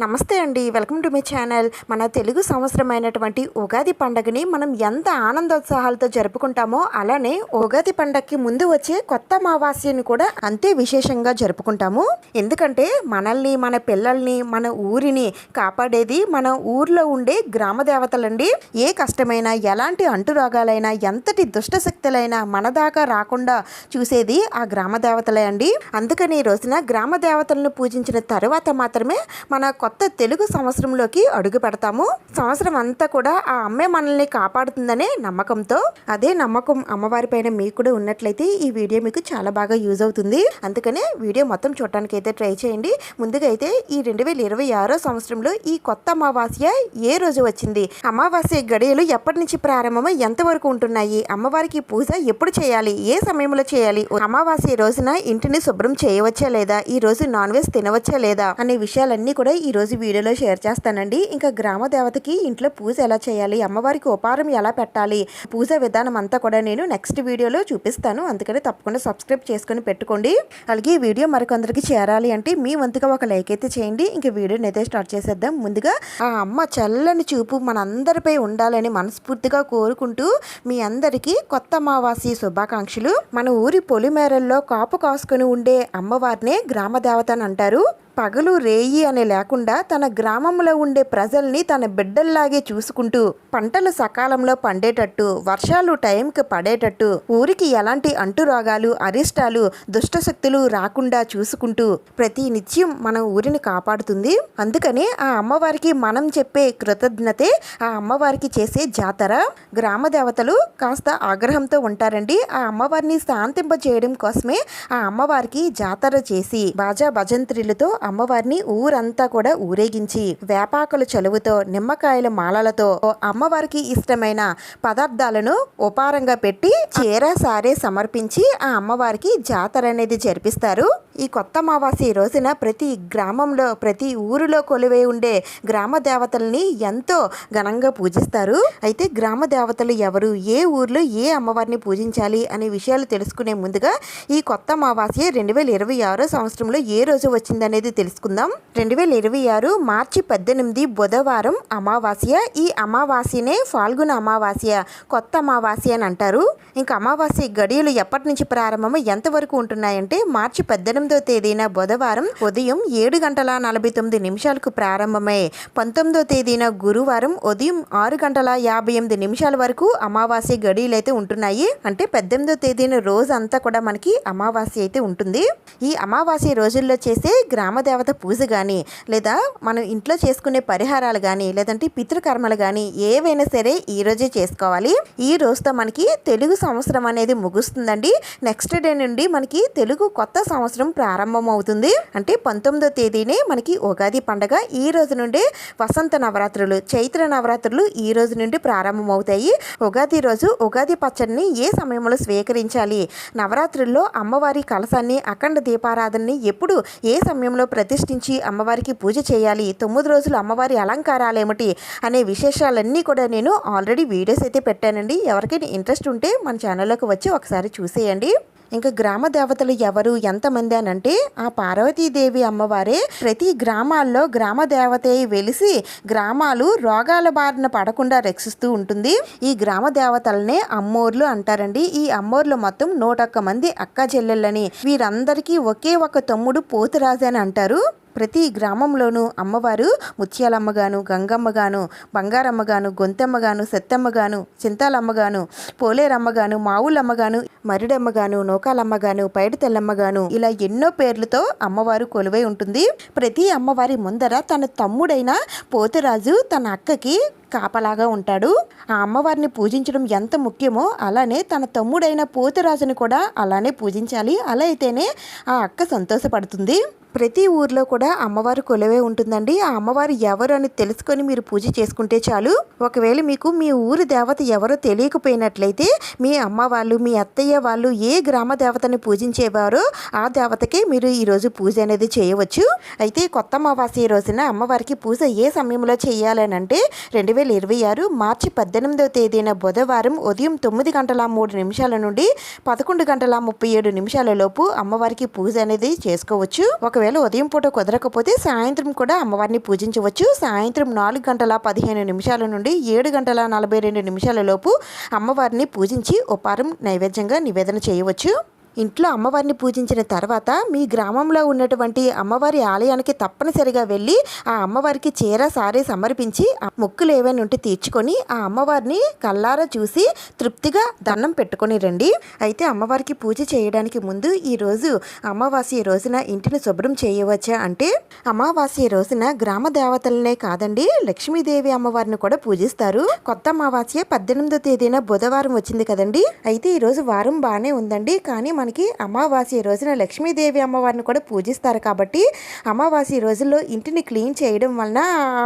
నమస్తే అండి, welcome to my channel. మన తెలుగు సంవత్సరమైనటువంటి ఉగాది పండుగని మనం ఎంత ఆనందోత్సాహాలతో జరుపుకుంటామో అలానే ఉగాది పండగకి ముందు వచ్చే కొత్త అమావాస్యని కూడా అంతే విశేషంగా జరుపుకుంటాము. ఎందుకంటే మనల్ని, మన పిల్లల్ని, మన ఊరిని కాపాడేది మన ఊర్లో ఉండే గ్రామ దేవతలండి. ఏ కష్టమైనా, ఎలాంటి అంటురోగాలైనా, ఎంతటి దుష్టశక్తులైనా మన దాకా రాకుండా చూసేది ఆ గ్రామ దేవతలే అండి. అందుకని ఈ రోజున గ్రామ దేవతలను పూజించిన తర్వాత మాత్రమే మన కొత్త తెలుగు సంవత్సరంలోకి అడుగు పెడతాము. సంవత్సరం అంతా కూడా ఆ అమ్మే మనల్ని కాపాడుతుందనే నమ్మకంతో, అదే నమ్మకం అమ్మవారి పైన మీకు కూడా ఉన్నట్లయితే ఈ వీడియో మీకు చాలా బాగా యూజ్ అవుతుంది. అందుకనే వీడియో మొత్తం చూడటానికి అయితే ట్రై చేయండి. ముందుగా అయితే ఈ 2026 సంవత్సరంలో ఈ కొత్త అమావాస్య ఏ రోజు వచ్చింది, అమావాస్య గడియలు ఎప్పటి నుంచి ప్రారంభమై ఎంతవరకు ఉంటున్నాయి, అమ్మవారికి పూజ ఎప్పుడు చేయాలి, ఏ సమయంలో చేయాలి, అమావాస్య రోజున ఇంటిని శుభ్రం చేయవచ్చా లేదా, ఈ రోజు నాన్ వెజ్ తినవచ్చా లేదా అనే విషయాలన్నీ కూడా ఈ రోజు వీడియోలో షేర్ చేస్తానండి. ఇంకా గ్రామ దేవతకి ఇంట్లో పూజ ఎలా చేయాలి, అమ్మవారికి ఉపారం ఎలా పెట్టాలి, పూజ విధానం అంతా కూడా నేను నెక్స్ట్ వీడియోలో చూపిస్తాను. అందుకని తప్పకుండా సబ్స్క్రైబ్ చేసుకొని పెట్టుకోండి. అలాగే ఈ వీడియో మరికొందరికి చేరాలి అంటే మీ వంతుగా ఒక లైక్ అయితే చేయండి. ఇంకా వీడియోని అయితే స్టార్ట్ చేసేద్దాం. ముందుగా ఆ అమ్మ చల్లని చూపు మనందరిపై ఉండాలని మనస్ఫూర్తిగా కోరుకుంటూ మీ అందరికీ కొత్త అమావాస్య శుభాకాంక్షలు. మన ఊరి పొలిమేరల్లో కాపు కాసుకొని ఉండే అమ్మవారినే గ్రామ దేవత అని అంటారు. పగలు రేయి అనే లేకుండా తన గ్రామంలో ఉండే ప్రజల్ని తన బిడ్డల్లాగే చూసుకుంటూ, పంటలు సకాలంలో పండేటట్టు, వర్షాలు టైంకి పడేటట్టు, ఊరికి ఎలాంటి అంటురోగాలు, అరిష్టాలు, దుష్టశక్తులు రాకుండా చూసుకుంటూ ప్రతి నిత్యం మన ఊరిని కాపాడుతుంది. అందుకని ఆ అమ్మవారికి మనం చెప్పే కృతజ్ఞతే ఆ అమ్మవారికి చేసే జాతర. గ్రామ దేవతలు కాస్త ఆగ్రహంతో ఉంటారండి. ఆ అమ్మవారిని శాంతింప చేయడం కోసమే ఆ అమ్మవారికి జాతర చేసి బాజా భజంత్రిలతో అమ్మవారిని ఊరంతా కూడా ఊరేగించి వేపాకుల చలువుతో, నిమ్మకాయల మాలలతో అమ్మవారికి ఇష్టమైన పదార్థాలను ఉపారంగా పెట్టి చీర సారే సమర్పించి ఆ అమ్మవారికి జాతర అనేది జరిపిస్తారు. ఈ కొత్త అమావాస్య రోజున ప్రతి గ్రామంలో, ప్రతి ఊరిలో కొలువై ఉండే గ్రామ దేవతల్ని ఎంతో ఘనంగా పూజిస్తారు. అయితే గ్రామ దేవతలు ఎవరు, ఏ ఊర్లో ఏ అమ్మవారిని పూజించాలి అనే విషయాలు తెలుసుకునే ముందుగా ఈ కొత్త అమావాస్య 2026 సంవత్సరంలో ఏ రోజు వచ్చిందనేది తెలుసుకుందాం. 2026 మార్చి 18 బుధవారం అమావాస్య. ఈ అమావాస్యనే ఫాల్గుణ అమావాస్య, కొత్త అమావాస్య అని అంటారు. ఇంకా అమావాస్య గడియలు ఎప్పటి నుంచి ప్రారంభమై ఎంతవరకు ఉంటున్నాయంటే మార్చి 18వ తేదీన బుధవారం ఉదయం 7:49 ప్రారంభమై 19వ తేదీన గురువారం ఉదయం 6:58 వరకు అమావాస్య గడియలు అయితే ఉంటున్నాయి. అంటే 18వ తేదీన రోజు అంతా కూడా మనకి అమావాస్య అయితే ఉంటుంది. ఈ అమావాస్య రోజుల్లో చేసే గ్రామ దేవత పూజ కానీ, లేదా మనం ఇంట్లో చేసుకునే పరిహారాలు కానీ, లేదంటే పితృకర్మలు కానీ ఏవైనా సరే ఈ రోజే చేసుకోవాలి. ఈ రోజుతో మనకి తెలుగు సంవత్సరం అనేది ముగుస్తుందండి. నెక్స్ట్ డే నుండి మనకి తెలుగు కొత్త సంవత్సరం ప్రారంభం అవుతుంది. అంటే 19వ తేదీనే మనకి ఉగాది పండగ. ఈ రోజు నుండి వసంత నవరాత్రులు, చైత్ర నవరాత్రులు ఈ రోజు నుండి ప్రారంభం అవుతాయి. ఉగాది రోజు ఉగాది పచ్చడిని ఏ సమయంలో స్వీకరించాలి, నవరాత్రుల్లో అమ్మవారి కలశాన్ని, అఖండ దీపారాధనని ఎప్పుడు ఏ సమయంలో ప్రతిష్ఠించి అమ్మవారికి పూజ చేయాలి, 9 రోజులు అమ్మవారి అలంకారాలు ఏమిటి అనే విశేషాలన్నీ కూడా నేను ఆల్రెడీ వీడియోస్ అయితే పెట్టానండి. ఎవరికైనా ఇంట్రెస్ట్ ఉంటే మన ఛానల్లోకి వచ్చి ఒకసారి చూసేయండి. ఇంకా గ్రామ దేవతలు ఎవరు, ఎంతమంది అని అంటే ఆ పార్వతీదేవి అమ్మవారే ప్రతి గ్రామాల్లో గ్రామ దేవత వెలిసి గ్రామాలు రోగాల బారిన పడకుండా రక్షిస్తూ ఉంటుంది. ఈ గ్రామ దేవతలనే అమ్మోర్లు అంటారండి. ఈ అమ్మోర్లు మొత్తం 101 మంది అక్క చెల్లెళ్ళని, వీరందరికీ ఒకే ఒక తమ్ముడు పోతురాజు అని అంటారు. ప్రతి గ్రామంలోనూ అమ్మవారు ముత్యాలమ్మగాను, గంగమ్మగాను, బంగారమ్మగాను, గొంతమ్మగాను, సత్తమ్మగాను, చింతాలమ్మగాను, పోలేరమ్మగాను, మావులమ్మగాను, మరిడమ్మగాను, నూకాలమ్మగాను, పైడి తెల్లమ్మగాను ఇలా ఎన్నో పేర్లతో అమ్మవారు కొలువై ఉంటుంది. ప్రతి అమ్మవారి ముందర తన తమ్ముడైన పోతురాజు తన అక్కకి కాపలాగా ఉంటాడు. ఆ అమ్మవారిని పూజించడం ఎంత ముఖ్యమో అలానే తన తమ్ముడైన పోతురాజుని కూడా అలానే పూజించాలి. అలా అయితేనే ఆ అక్క సంతోషపడుతుంది. ప్రతి ఊర్లో కూడా అమ్మవారు కొలువై ఉంటుందండి. ఆ అమ్మవారు ఎవరు అని తెలుసుకొని మీరు పూజ చేసుకుంటే చాలు. ఒకవేళ మీకు మీ ఊరి దేవత ఎవరో తెలియకపోయినట్లయితే మీ అమ్మ వాళ్ళు, మీ అత్తయ్య వాళ్ళు ఏ గ్రామ దేవతని పూజించేవారో ఆ దేవతకే మీరు ఈరోజు పూజ అనేది చేయవచ్చు. అయితే కొత్త అమావాస్య రోజున అమ్మవారికి పూజ ఏ సమయంలో చేయాలని అంటే 2026 మార్చి 18వ తేదీన బుధవారం ఉదయం 9:03 నుండి 11:37 లోపు అమ్మవారికి పూజ అనేది చేసుకోవచ్చు. ఒకవేళ ఒకవేళ ఉదయం పూట కుదరకపోతే సాయంత్రం కూడా అమ్మవారిని పూజించవచ్చు. సాయంత్రం 4:15 నుండి 7:42 లోపు అమ్మవారిని పూజించి ఉపారం నైవేద్యంగా నివేదన చేయవచ్చు. ఇంట్లో అమ్మవారిని పూజించిన తర్వాత మీ గ్రామంలో ఉన్నటువంటి అమ్మవారి ఆలయానికి తప్పనిసరిగా వెళ్ళి ఆ అమ్మవారికి చీర సారీ సమర్పించి మొక్కులు ఏవైనా ఉంటే తీర్చుకొని ఆ అమ్మవారిని కళ్ళారా చూసి తృప్తిగా దండం పెట్టుకొని రండి. అయితే అమ్మవారికి పూజ చేయడానికి ముందు ఈరోజు అమావాస్య రోజున ఇంటిని శుభ్రం చేయవచ్చా అంటే, అమావాస్య రోజున గ్రామ దేవతలనే కాదండి, లక్ష్మీదేవి అమ్మవారిని కూడా పూజిస్తారు. కొత్త అమావాస్య 18వ తేదీన బుధవారం వచ్చింది కదండి. అయితే ఈరోజు వారం బాగానే ఉందండి, కానీ మనకి అమావాస్య రోజున లక్ష్మీదేవి అమ్మవారిని కూడా పూజిస్తారు కాబట్టి అమావాస్య రోజుల్లో ఇంటిని క్లీన్ చేయడం వలన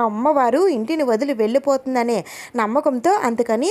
అమ్మవారు ఇంటిని వదిలి వెళ్ళిపోతుందనే నమ్మకంతో, అందుకని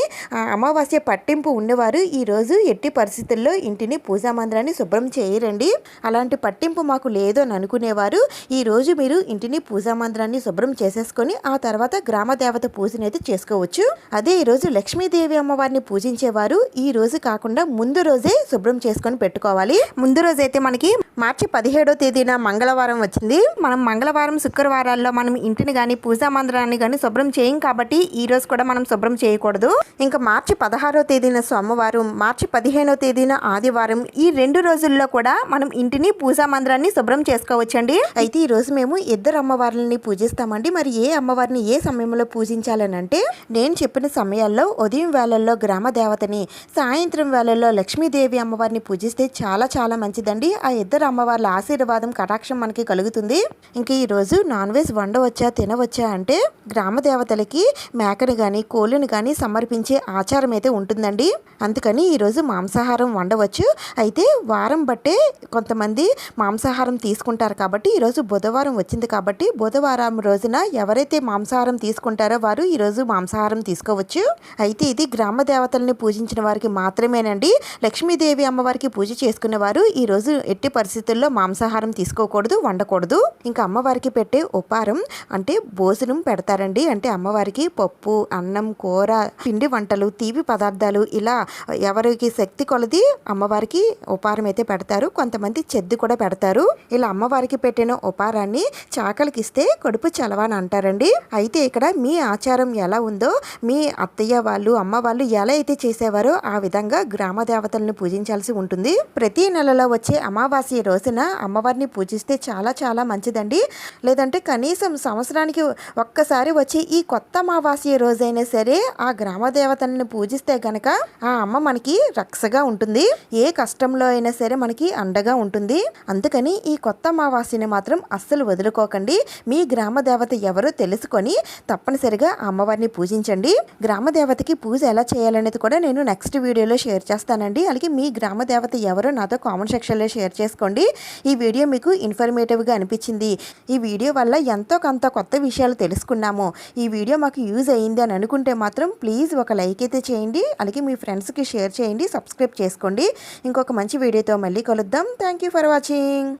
అమావాస్య పట్టింపు ఉన్నవారు ఈరోజు ఎట్టి పరిస్థితుల్లో ఇంటిని పూజా మందిరాన్ని శుభ్రం చేయరండి. అలాంటి పట్టింపు మాకు లేదు అని అనుకునేవారు ఈరోజు మీరు ఇంటిని పూజా మందిరాన్ని శుభ్రం చేసేసుకొని ఆ తర్వాత గ్రామ దేవత పూజనైతే చేసుకోవచ్చు. అదే ఈరోజు లక్ష్మీదేవి అమ్మవారిని పూజించేవారు ఈ రోజు కాకుండా ముందు రోజే శుభ్రం చేసుకొని పెట్టుకోవాలి. ముందు రోజు అయితే మనకి మార్చి 17వ తేదీన మంగళవారం వచ్చింది. మనం మంగళవారం శుక్రవారాల్లో మనం ఇంటిని కానీ పూజా మందిరాన్ని కానీ శుభ్రం చేయం కాబట్టి ఈ రోజు కూడా మనం శుభ్రం చేయకూడదు. ఇంకా మార్చి 16వ తేదీన సోమవారం, మార్చి 15వ తేదీన ఆదివారం, ఈ 2 రోజుల్లో కూడా మనం ఇంటిని పూజా మందిరాన్ని శుభ్రం చేసుకోవచ్చండి. అయితే ఈ రోజు మేము ఇద్దరు అమ్మవార్లని పూజిస్తామండి. మరి ఏ అమ్మవారిని ఏ సమయంలో పూజించాలని అంటే, నేను చెప్పిన సమయాల్లో ఉదయం వేళల్లో గ్రామ దేవతని, సాయంత్రం వేళల్లో లక్ష్మీదేవి అమ్మవారిని పూజిస్తే చాలా చాలా మంచిదండి. ఆ ఇద్దరు అమ్మవార్ల ఆశీర్వాదం కటాక్షం మనకి కలుగుతుంది. ఇంకా ఈరోజు నాన్ వెజ్ వండవచ్చా తినవచ్చా అంటే, గ్రామ దేవతలకి మేకని కానీ కోళ్ళని కానీ సమర్పించే ఆచారం అయితే ఉంటుందండి. అందుకని ఈరోజు మాంసాహారం వండవచ్చు. అయితే వారం బట్టే కొంతమంది మాంసాహారం తీసుకుంటారు కాబట్టి ఈరోజు బుధవారం వచ్చింది కాబట్టి బుధవారం రోజున ఎవరైతే మాంసాహారం తీసుకుంటారో వారు ఈరోజు మాంసాహారం తీసుకోవచ్చు. అయితే ఇది గ్రామ దేవతల్ని పూజించిన వారికి మాత్రమేనండి. లక్ష్మీదేవి అమ్మవారికి పూజ చేసుకునేవారు ఈరోజు ఎట్టి పరిస్థితుల్లో మాంసాహారం తీసుకోకూడదు, వండకూడదు. ఇంకా అమ్మవారికి పెట్టే ఉపారం అంటే భోజనం పెడతారండి. అంటే అమ్మవారికి పప్పు, అన్నం, కూర, పిండి వంటలు, తీపి పదార్థాలు ఇలా ఎవరికి శక్తి కొలది అమ్మవారికి ఉపారం అయితే పెడతారు. కొంతమంది చెద్ది కూడా పెడతారు. ఇలా అమ్మవారికి పెట్టిన ఉపారాన్ని చాకలికి ఇస్తే కడుపు చలవని అంటారండి. అయితే ఇక్కడ మీ ఆచారం ఎలా ఉందో, మీ అత్తయ్య వాళ్ళు అమ్మ వాళ్ళు ఎలా అయితే చేసేవారో ఆ విధంగా గ్రామ దేవతలను పూజించాల్సి ఉంటుంది. ప్రతి నెలలో వచ్చే అమావాస్య రోజున అమ్మవారిని పూజిస్తే చాలా చాలా మంచిదండి. లేదంటే కనీసం సంవత్సరానికి ఒక్కసారి వచ్చి ఈ కొత్త అమావాస్య రోజైనా సరే ఆ గ్రామ దేవతలను పూజిస్తే గనక ఆ అమ్మ మనకి రక్షగా ఉంటుంది. ఏ కష్టంలో అయినా సరే మనకి అండగా ఉంటుంది. అందుకని ఈ కొత్త అమావాస్యని మాత్రం అస్సలు వదులుకోకండి. మీ గ్రామ దేవత ఎవరో తెలుసుకొని తప్పనిసరిగా ఆ అమ్మవారిని పూజించండి. గ్రామ దేవతకి పూజ ఎలా చేయాలనేది కూడా నేను నెక్స్ట్ వీడియోలో షేర్ చేస్తానండి. అలాగే మీ గ్రామ దేవత ఎవరో నాతో కామెంట్ సెక్షన్లో షేర్ చేసుకోండి. ఈ వీడియో మీకు ఇన్ఫర్మేటివ్గా అనిపించింది, ఈ వీడియో వల్ల ఎంతో కొంత కొత్త విషయాలు తెలుసుకున్నాము, ఈ వీడియో మాకు యూజ్ అయ్యింది అని అనుకుంటే మాత్రం ప్లీజ్ ఒక లైక్ అయితే చేయండి. అలాగే మీ ఫ్రెండ్స్కి షేర్ చేయండి, సబ్స్క్రైబ్ చేసుకోండి. ఇంకొక మంచి వీడియోతో మళ్ళీ కలుద్దాం. Thank you for watching.